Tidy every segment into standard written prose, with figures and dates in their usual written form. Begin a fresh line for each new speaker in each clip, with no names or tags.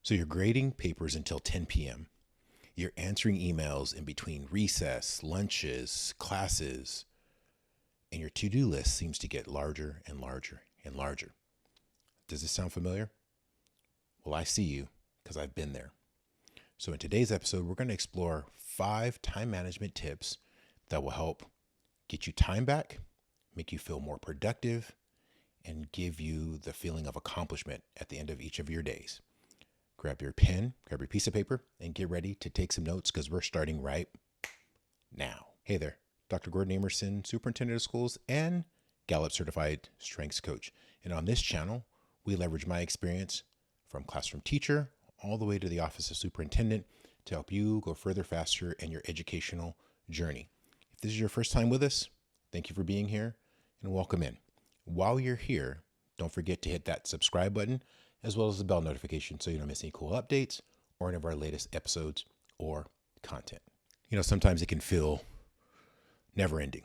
So you're grading papers until 10 p.m. You're answering emails in between recess, lunches, classes, and your to-do list seems to get larger and larger and larger. Does this sound familiar? Well, I see you because I've been there. So in today's episode, we're going to explore 5 time management tips that will help get you time back, make you feel more productive, and give you the feeling of accomplishment at the end of each of your days. Grab your pen, grab your piece of paper, and get ready to take some notes because we're starting right now. Hey there, Dr. Gordon Amerson, Superintendent of Schools and Gallup Certified Strengths Coach. And on this channel, we leverage my experience from classroom teacher all the way to the office of superintendent to help you go further faster in your educational journey. If this is your first time with us, thank you for being here and welcome in. While you're here, don't forget to hit that subscribe button as well as the bell notification so you don't miss any cool updates or any of our latest episodes or content. You know, sometimes it can feel never ending.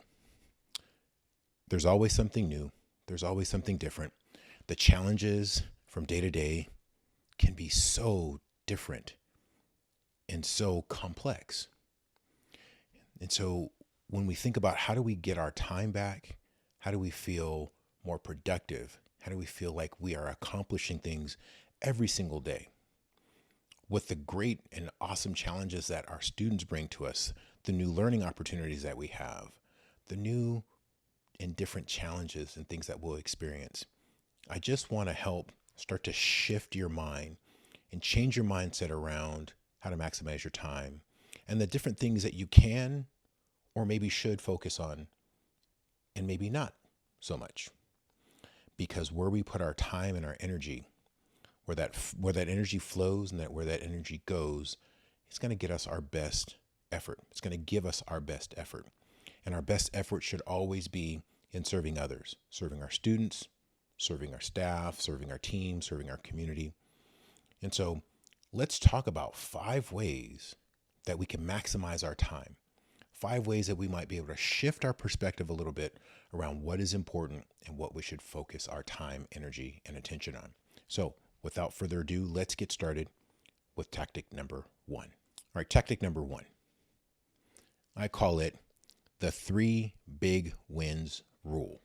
There's always something new. There's always something different. The challenges from day to day can be so different and so complex. And so when we think about how do we get our time back, how do we feel more productive? How do we feel like we are accomplishing things every single day? With the great and awesome challenges that our students bring to us, the new learning opportunities that we have, the new and different challenges and things that we'll experience. I just want to help start to shift your mind and change your mindset around how to maximize your time and the different things that you can or maybe should focus on and maybe not so much. Because where we put our time and our energy, where that energy flows and where that energy goes, it's going to get us our best effort. It's going to give us our best effort. And our best effort should always be in serving others, serving our students, serving our staff, serving our team, serving our community. And so let's talk about 5 ways that we can maximize our time. 5 ways that we might be able to shift our perspective a little bit around what is important and what we should focus our time, energy, and attention on. So without further ado, let's get started with tactic number 1. All right, tactic number 1. I call it the 3 big wins rule.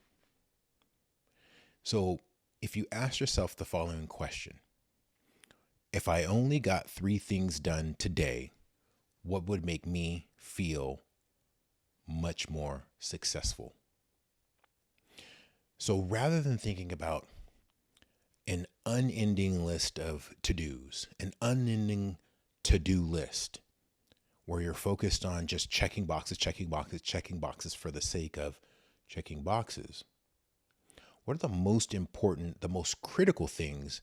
So if you ask yourself the following question, if I only got 3 things done today, what would make me feel much more successful? So rather than thinking about an unending list of to-dos, an unending to-do list where you're focused on just checking boxes for the sake of checking boxes, what are the most important, the most critical things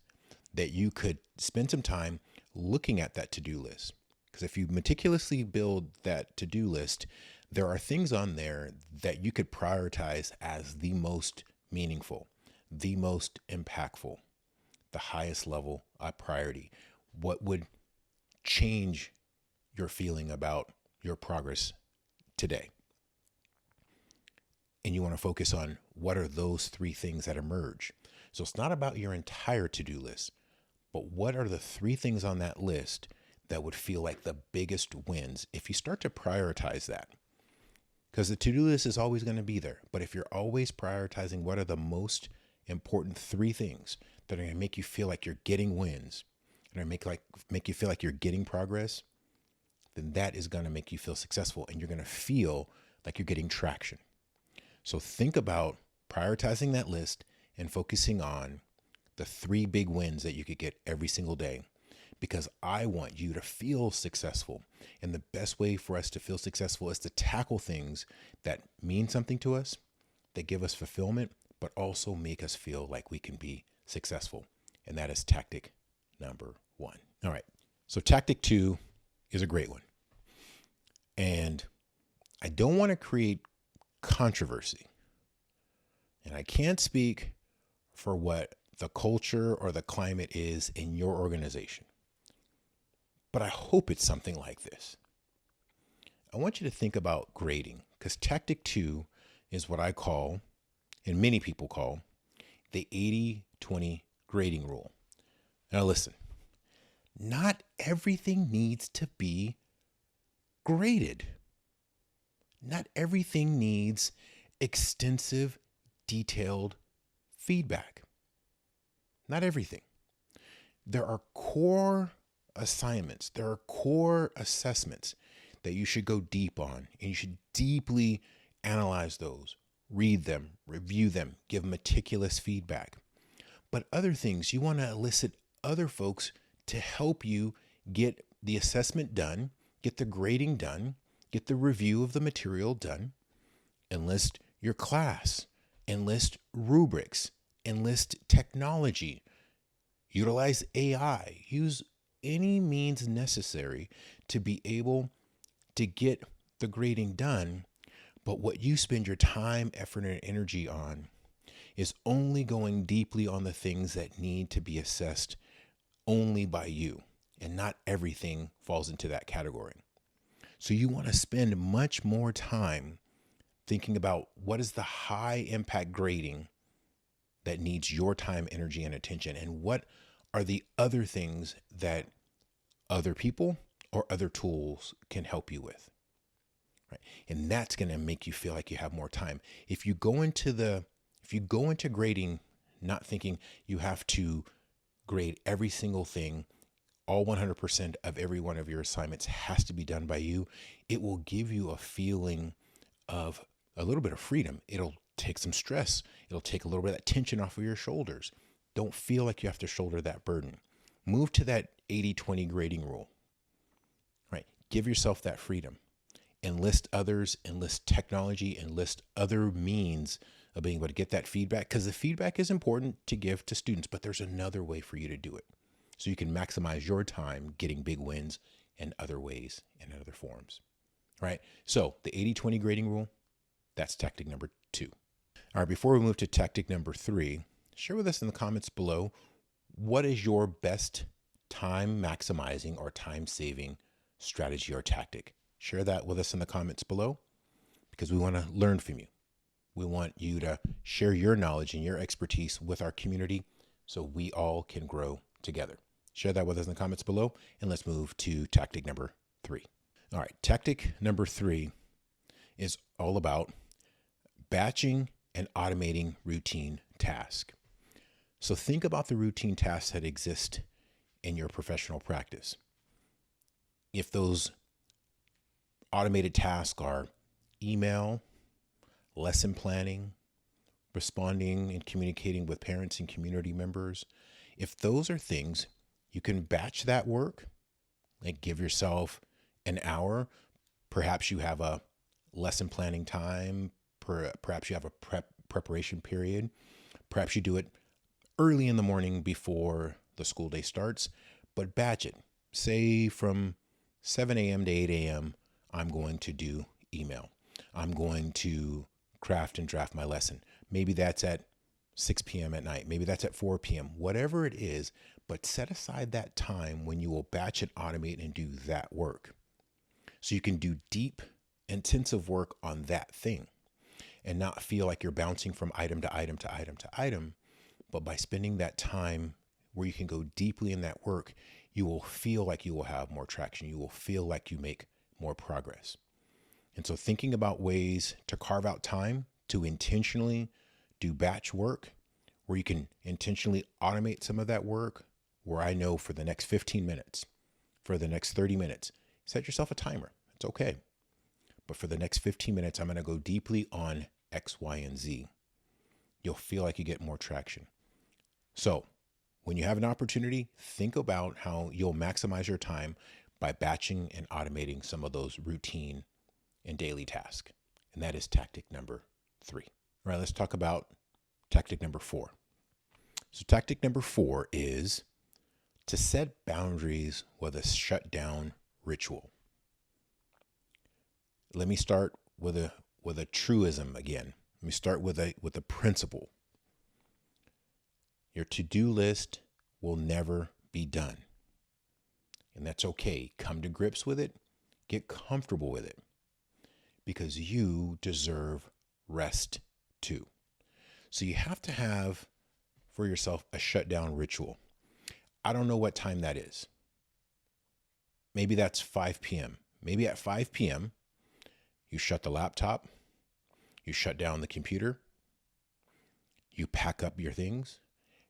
that you could spend some time looking at that to-do list? Because if you meticulously build that to-do list, there are things on there that you could prioritize as the most meaningful, the most impactful, the highest level of priority. What would change your feeling about your progress today? And you want to focus on what are those 3 things that emerge. So it's not about your entire to-do list, but what are the 3 things on that list that would feel like the biggest wins if you start to prioritize that? Because the to-do list is always going to be there. But if you're always prioritizing what are the most important 3 things that are going to make you feel like you're getting wins and make you feel like you're getting progress, then that is going to make you feel successful and you're going to feel like you're getting traction. So think about prioritizing that list and focusing on the 3 big wins that you could get every single day. Because I want you to feel successful. And the best way for us to feel successful is to tackle things that mean something to us, that give us fulfillment, but also make us feel like we can be successful. And that is tactic number 1. All right. So tactic 2 is a great one. And I don't want to create controversy. And I can't speak for what the culture or the climate is in your organization. But I hope it's something like this. I want you to think about grading, because tactic 2 is what I call, and many people call, the 80-20 grading rule. Now listen, not everything needs to be graded. Not everything needs extensive, detailed feedback. Not everything. There are core assignments, there are core assessments that you should go deep on, and you should deeply analyze those, read them, review them, give meticulous feedback. But other things, you want to elicit other folks to help you get the assessment done, get the grading done, get the review of the material done. Enlist your class, enlist rubrics, enlist technology, utilize AI, use any means necessary to be able to get the grading done. But what you spend your time, effort, and energy on is only going deeply on the things that need to be assessed only by you, and not everything falls into that category. So you want to spend much more time thinking about what is the high impact grading that needs your time, energy, and attention, and what are the other things that other people or other tools can help you with. Right? And that's going to make you feel like you have more time. If you go into grading not thinking you have to grade every single thing, all 100% of every one of your assignments has to be done by you, it will give you a feeling of a little bit of freedom. It'll take some stress. It'll take a little bit of that tension off of your shoulders. Don't feel like you have to shoulder that burden. Move to that 80-20 grading rule, right? Give yourself that freedom. Enlist others, enlist technology, enlist other means of being able to get that feedback, because the feedback is important to give to students, but there's another way for you to do it. So you can maximize your time getting big wins in other ways and in other forms, right? So the 80-20 grading rule, that's tactic number 2. All right, before we move to tactic number 3, share with us in the comments below, what is your best time maximizing or time saving strategy or tactic? Share that with us in the comments below, because we want to learn from you. We want you to share your knowledge and your expertise with our community so we all can grow together. Share that with us in the comments below, and let's move to tactic number 3. All right, tactic number 3 is all about batching and automating routine tasks. So think about the routine tasks that exist in your professional practice. If those automated tasks are email, lesson planning, responding and communicating with parents and community members, if those are things, you can batch that work, like give yourself an hour. Perhaps you have a lesson planning time. Perhaps you have a preparation period. Perhaps you do it early in the morning before the school day starts, but batch it. Say from 7 a.m. to 8 a.m., I'm going to do email. I'm going to craft and draft my lesson. Maybe that's at 6 p.m. at night. Maybe that's at 4 p.m. Whatever it is, but set aside that time when you will batch and automate and do that work. So you can do deep, intensive work on that thing and not feel like you're bouncing from item to item to item to item. But by spending that time where you can go deeply in that work, you will feel like you will have more traction. You will feel like you make more progress. And so thinking about ways to carve out time to intentionally do batch work, where you can intentionally automate some of that work, where I know for the next 15 minutes, for the next 30 minutes, set yourself a timer. It's okay. But for the next 15 minutes, I'm going to go deeply on X, Y, and Z. You'll feel like you get more traction. So when you have an opportunity, think about how you'll maximize your time by batching and automating some of those routine and daily tasks. And that is tactic number 3. All right, let's talk about tactic number 4. So tactic number 4 is to set boundaries with a shutdown ritual. Let me start with a truism again. Let me start with a principle. Your to-do list will never be done. And that's okay. Come to grips with it. Get comfortable with it. Because you deserve rest too. So you have to have for yourself a shutdown ritual. I don't know what time that is. Maybe that's 5 p.m. Maybe at 5 p.m., you shut the laptop, you shut down the computer, you pack up your things,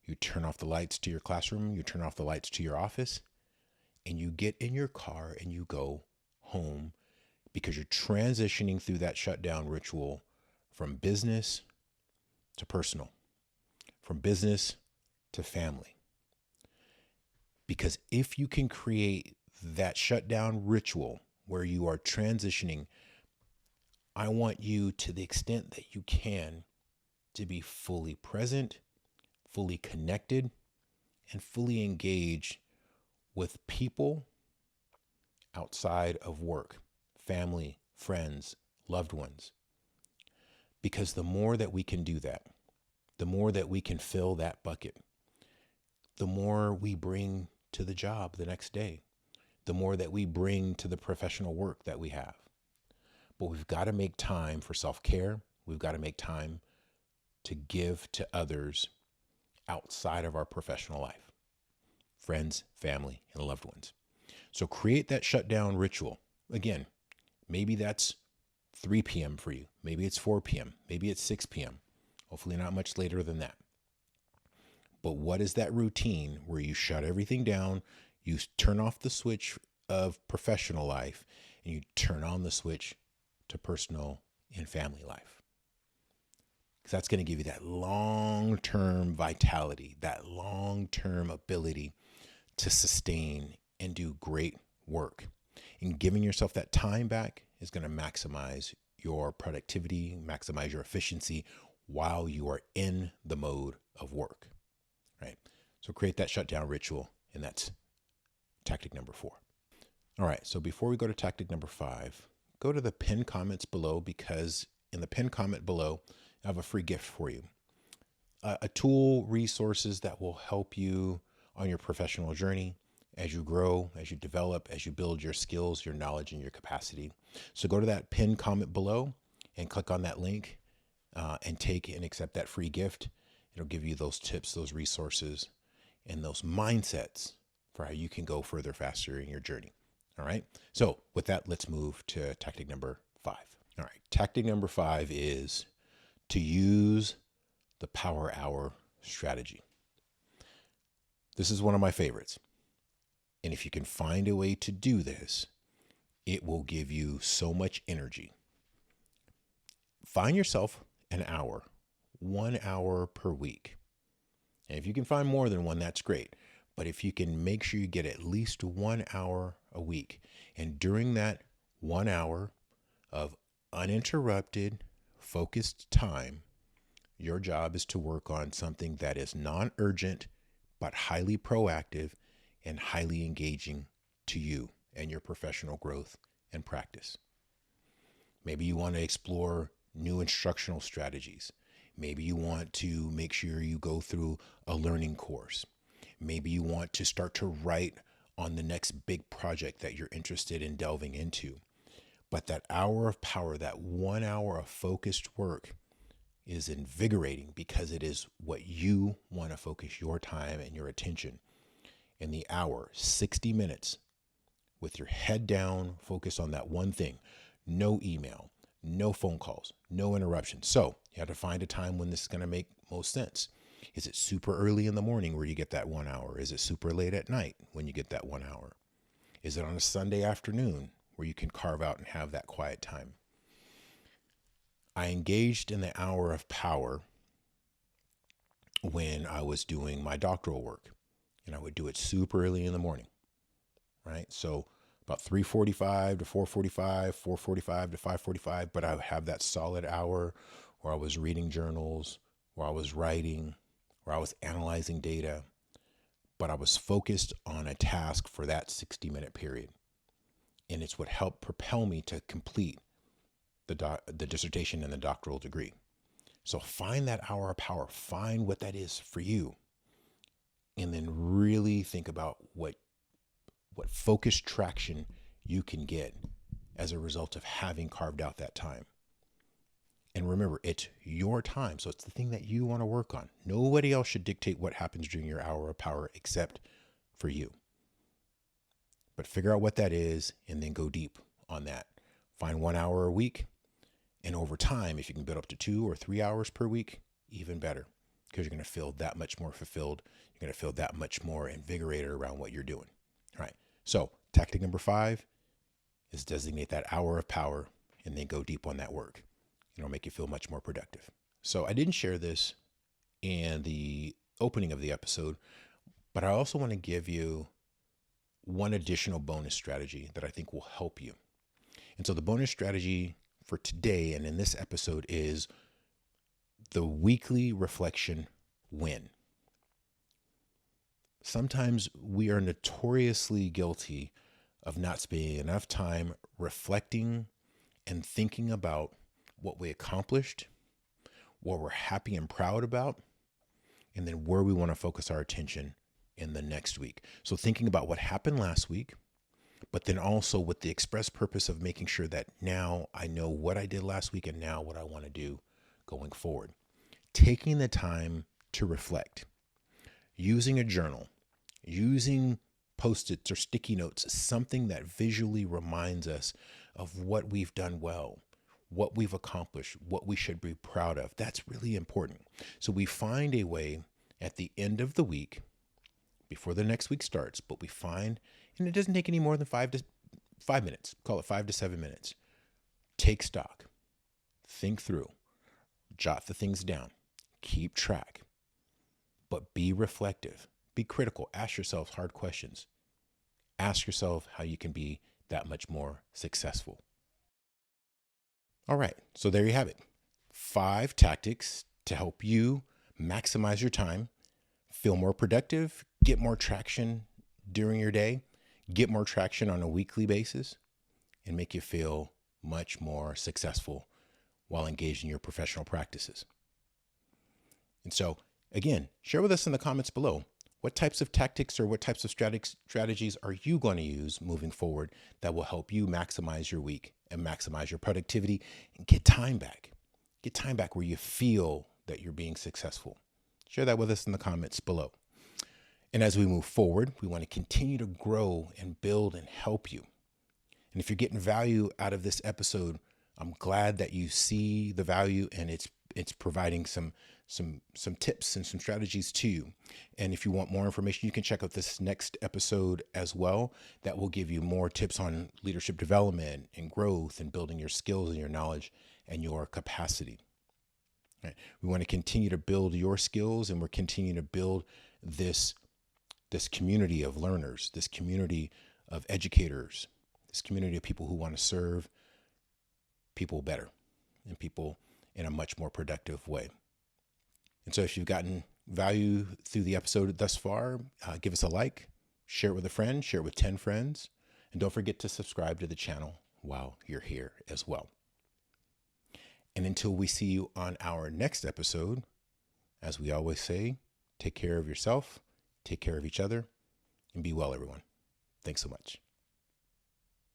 you turn off the lights to your classroom, you turn off the lights to your office, and you get in your car and you go home because you're transitioning through that shutdown ritual from business to personal, from business to family. Because if you can create that shutdown ritual where you are transitioning, I want you, to the extent that you can, to be fully present, fully connected, and fully engaged with people outside of work, family, friends, loved ones. Because the more that we can do that, the more that we can fill that bucket, the more we bring to the job the next day, the more that we bring to the professional work that we have. But we've got to make time for self-care. We've got to make time to give to others outside of our professional life, friends, family, and loved ones. So create that shutdown ritual. Again, maybe that's 3 p.m. for you. Maybe it's 4 p.m. Maybe it's 6 p.m. Hopefully not much later than that. But what is that routine where you shut everything down, you turn off the switch of professional life, and you turn on the switch to personal and family life? Because that's going to give you that long-term vitality, that long-term ability to sustain and do great work. And giving yourself that time back is going to maximize your productivity, maximize your efficiency while you are in the mode of work, right? So create that shutdown ritual, and that's tactic number 4. All right, so before we go to tactic number 5, go to the pinned comments below, because in the pinned comment below, I have a free gift for you. A tool, resources that will help you on your professional journey as you grow, as you develop, as you build your skills, your knowledge, and your capacity. So go to that pinned comment below and click on that link and take and accept that free gift. It'll give you those tips, those resources, and those mindsets for how you can go further, faster in your journey. All right. So with that, let's move to tactic number 5. All right. Tactic number 5 is to use the power hour strategy. This is one of my favorites. And if you can find a way to do this, it will give you so much energy. Find yourself an hour, 1 hour per week. And if you can find more than one, that's great. But if you can make sure you get at least 1 hour a week, and during that 1 hour of uninterrupted, focused time, your job is to work on something that is non-urgent, but highly proactive and highly engaging to you and your professional growth and practice. Maybe you want to explore new instructional strategies. Maybe you want to make sure you go through a learning course. Maybe you want to start to write on the next big project that you're interested in delving into. But that hour of power, that 1 hour of focused work, is invigorating because it is what you want to focus your time and your attention. In the hour, 60 minutes, with your head down, focus on that one thing. No email, no phone calls, no interruptions. So you have to find a time when this is going to make most sense. Is it super early in the morning where you get that 1 hour? Is it super late at night when you get that 1 hour? Is it on a Sunday afternoon where you can carve out and have that quiet time? I engaged in the hour of power when I was doing my doctoral work, and I would do it super early in the morning, right? So about 3:45 to 4:45, 4:45 to 5:45, but I would have that solid hour where I was reading journals, where I was writing, where I was analyzing data, but I was focused on a task for that 60-minute period. And it's what helped propel me to complete the dissertation and the doctoral degree. So find that hour of power, find what that is for you, and then really think about what focused traction you can get as a result of having carved out that time. And remember, it's your time, so it's the thing that you want to work on. Nobody else should dictate what happens during your hour of power except for you. But figure out what that is and then go deep on that. Find 1 hour a week. And over time, if you can build up to 2 or 3 hours per week, even better, because you're going to feel that much more fulfilled. You're going to feel that much more invigorated around what you're doing. All right. So tactic number 5 is designate that hour of power and then go deep on that work. It'll make you feel much more productive. So I didn't share this in the opening of the episode, but I also want to give you one additional bonus strategy that I think will help you. And so the bonus strategy for today and in this episode is the weekly reflection win. Sometimes we are notoriously guilty of not spending enough time reflecting and thinking about what we accomplished, what we're happy and proud about, and then where we want to focus our attention in the next week. So thinking about what happened last week, but then also with the express purpose of making sure that now I know what I did last week and now what I want to do going forward. Taking the time to reflect, using a journal, using Post-its or sticky notes, something that visually reminds us of what we've done well, what we've accomplished, what we should be proud of. That's really important. So we find a way at the end of the week, before the next week starts, but we find, and it doesn't take any more than 5 minutes, call it 5 to 7 minutes. Take stock, think through, jot the things down, keep track, but be reflective, be critical, ask yourself hard questions. Ask yourself how you can be that much more successful. All right, so there you have it. 5 tactics to help you maximize your time, feel more productive, get more traction during your day, get more traction on a weekly basis, and make you feel much more successful while engaged in your professional practices. And so, again, share with us in the comments below. What types of tactics or what types of strategies are you going to use moving forward that will help you maximize your week and maximize your productivity and get time back? Get time back where you feel that you're being successful. Share that with us in the comments below. And as we move forward, we want to continue to grow and build and help you. And if you're getting value out of this episode, I'm glad that you see the value and it's providing some tips and some strategies to you. And if you want more information, you can check out this next episode as well. That will give you more tips on leadership development and growth and building your skills and your knowledge and your capacity. Right. We want to continue to build your skills, and we're continuing to build this community of learners, this community of educators, this community of people who want to serve people better and people in a much more productive way. And so if you've gotten value through the episode thus far, give us a like, share it with a friend, share it with 10 friends, and don't forget to subscribe to the channel while you're here as well. And until we see you on our next episode, as we always say, take care of yourself, take care of each other, and be well, everyone. Thanks so much.